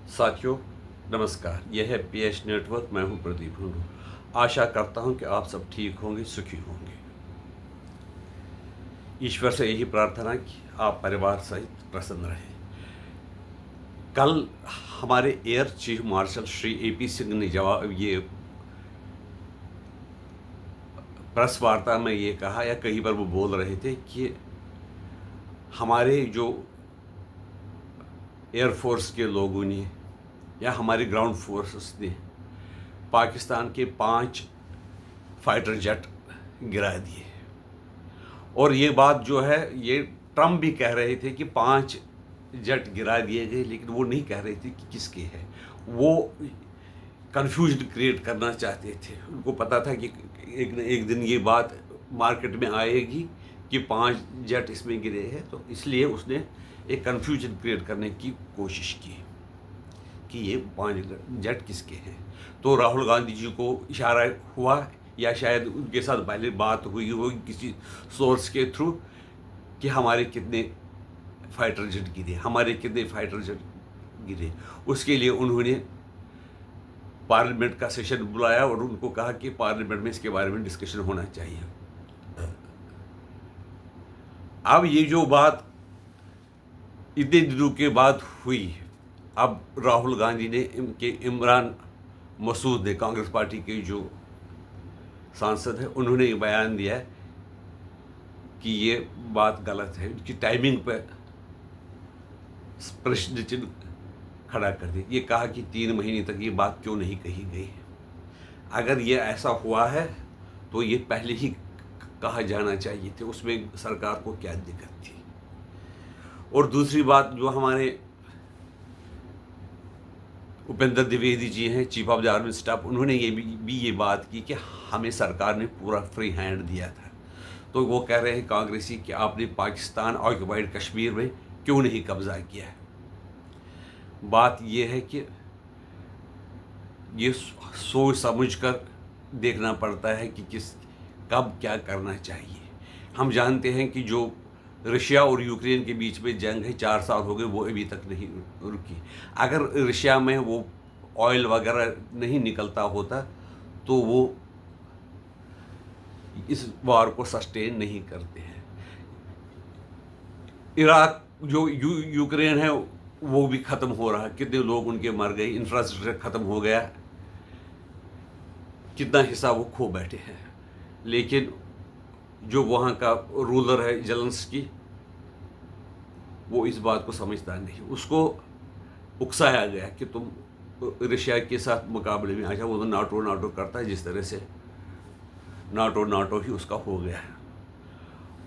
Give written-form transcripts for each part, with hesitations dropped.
साथियों, नमस्कार। यह है पीएच नेटवर्क। मैं हूं प्रदीप हुंडू। आशा करता हूं कि आप सब ठीक होंगे, सुखी होंगे। ईश्वर से यही प्रार्थना कि आप परिवार सहित प्रसन्न रहें। कल हमारे air chief marshal Shri AP Singh ने ये प्रेस वार्ता में ये कहा, या कहीं पर वो बोल रहे थे कि हमारे जो एयरफोर्स के लोगों ने या हमारी ग्राउंड फोर्सेस ने पाकिस्तान के 5 फाइटर जेट गिरा दिए। और ये बात जो है, ये ट्रम्प भी कह रहे थे कि 5 जेट गिरा दिए गए, लेकिन वो नहीं कह रहे थे कि किसके हैं। वो कन्फ्यूजन क्रिएट करना चाहते थे। उनको पता था कि एक न एक दिन ये बात मार्केट में आएगी कि 5 जेट इसमें गिरे हैं, तो इसलिए उसने एक कन्फ्यूजन क्रिएट करने की कोशिश की कि ये 5 जेट किसके हैं। तो राहुल गांधी जी को इशारा हुआ, या शायद उनके साथ पहले बात हुई होगी किसी सोर्स के थ्रू, कि हमारे कितने फाइटर जेट गिरे, हमारे कितने फाइटर जेट गिरे। उसके लिए उन्होंने पार्लियामेंट का सेशन बुलाया और उनको कहा कि पार्लियामेंट में इसके बारे में डिस्कशन होना चाहिए। अब ये जो बात इतने दिनों के बाद हुई, अब राहुल गांधी ने इमरान मसूद ने, कांग्रेस पार्टी के जो सांसद है, उन्होंने ये बयान दिया है कि ये बात गलत है। उनकी टाइमिंग पर प्रश्न चिन्ह खड़ा कर दिया। ये कहा कि 3 महीने तक ये बात क्यों नहीं कही गई। अगर ये ऐसा हुआ है तो ये पहले ही कहा जाना चाहिए थे, उसमें सरकार को क्या दिक्कत थी। और दूसरी बात, जो हमारे उपेंद्र द्विवेदी जी हैं, chief of the army staff, उन्होंने ये बात की कि हमें सरकार ने पूरा फ्री हैंड दिया था। तो वो कह रहे हैं कांग्रेसी कि आपने पाकिस्तान ऑक्युपाइड कश्मीर में क्यों नहीं कब्जा किया है। बात ये है कि ये सोच समझ कर देखना पड़ता है कि कब क्या करना चाहिए। हम जानते हैं कि जो रशिया और यूक्रेन के बीच में जंग है, 4 साल हो गए, वो अभी तक नहीं रुकी। अगर रशिया में वो ऑयल वगैरह नहीं निकलता होता तो वो इस वार को सस्टेन नहीं करते हैं। इराक जो यूक्रेन है वो भी ख़त्म हो रहा है, कितने लोग उनके मर गए, इंफ्रास्ट्रक्चर ख़त्म हो गया, कितना हिस्सा वो खो बैठे हैं। लेकिन जो वहाँ का रूलर है जेलेंस्की, वो इस बात को समझता नहीं। उसको उकसाया गया कि तुम रशिया के साथ मुकाबले में आ जाओ। वो तो नाटो करता है, जिस तरह से नाटो ही उसका हो गया है।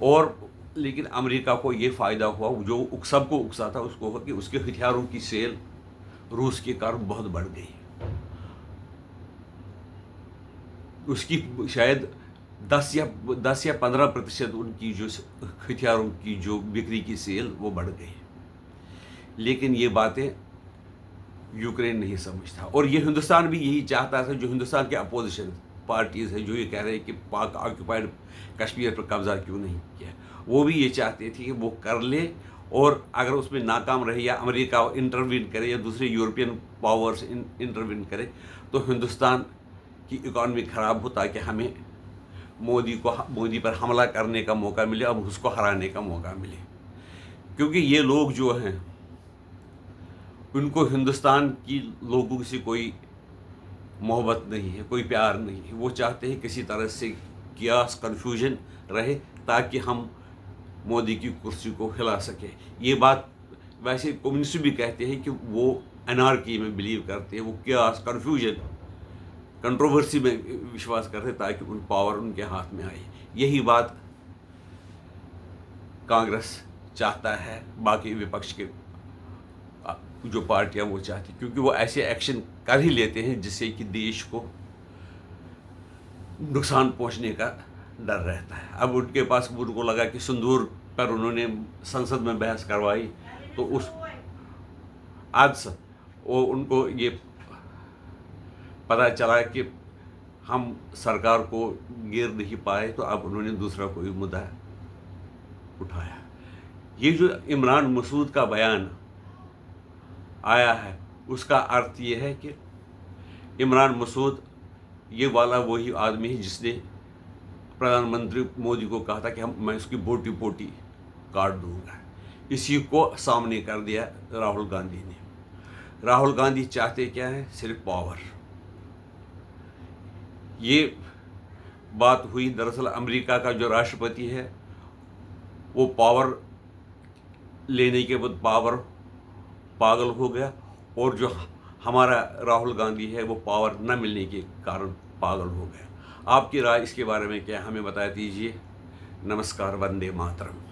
और लेकिन अमेरिका को ये फ़ायदा हुआ, जो सबको उकसा था उसको, कि उसके हथियारों की सेल रूस के कारण बहुत बढ़ गई। उसकी शायद 10 या 15% उनकी जो हथियारों की जो बिक्री की सेल वो बढ़ गई। लेकिन ये बातें यूक्रेन नहीं समझता, और ये हिंदुस्तान भी यही चाहता था। जो हिंदुस्तान के अपोजिशन पार्टीज है, जो ये कह रहे हैं कि पाक ऑक्युपाइड कश्मीर पर कब्जा क्यों नहीं किया, वो भी ये चाहते थे कि वो कर ले, और अगर उसमें नाकाम रहे या अमेरिका इंटरवीन करे या दूसरे यूरोपियन पावर्स इंटरवीन करे, तो हिंदुस्तान की इकॉनमी ख़राब हो, ताकि हमें मोदी पर हमला करने का मौका मिले, अब उसको हराने का मौका मिले। क्योंकि ये लोग जो हैं, उनको हिंदुस्तान की लोगों से कोई मोहब्बत नहीं है, कोई प्यार नहीं है। वो चाहते हैं किसी तरह से कियास कन्फ्यूजन रहे, ताकि हम मोदी की कुर्सी को हिला सके। ये बात वैसे कम्युनिस्ट भी कहते हैं कि वो एनार्की में बिलीव करते हैं, वो कियास कन्फ्यूजन कंट्रोवर्सी में विश्वास करते हैं, ताकि उन पावर उनके हाथ में आए। यही बात कांग्रेस चाहता है, बाकी विपक्ष के जो पार्टियां वो चाहती, क्योंकि वो ऐसे एक्शन कर ही लेते हैं जिससे कि देश को नुकसान पहुंचने का डर रहता है। अब उनके पास, उनको लगा कि सिंदूर पर उन्होंने संसद में बहस करवाई, तो उस आज वो उनको ये पता चला कि हम सरकार को गिर नहीं पाए, तो अब उन्होंने दूसरा कोई मुद्दा उठाया। ये जो इमरान मसूद का बयान आया है, उसका अर्थ ये है कि इमरान मसूद ये वाला वही आदमी है जिसने प्रधानमंत्री मोदी को कहा था कि मैं उसकी बोटी बोटी काट दूंगा। इसी को सामने कर दिया राहुल गांधी ने। राहुल गांधी चाहते क्या है? सिर्फ पावर। ये बात हुई, दरअसल अमेरिका का जो राष्ट्रपति है वो पावर लेने के बाद पागल हो गया, और जो हमारा राहुल गांधी है वो पावर न मिलने के कारण पागल हो गया। आपकी राय इसके बारे में क्या, हमें बता दीजिए। नमस्कार, वंदे मातरम।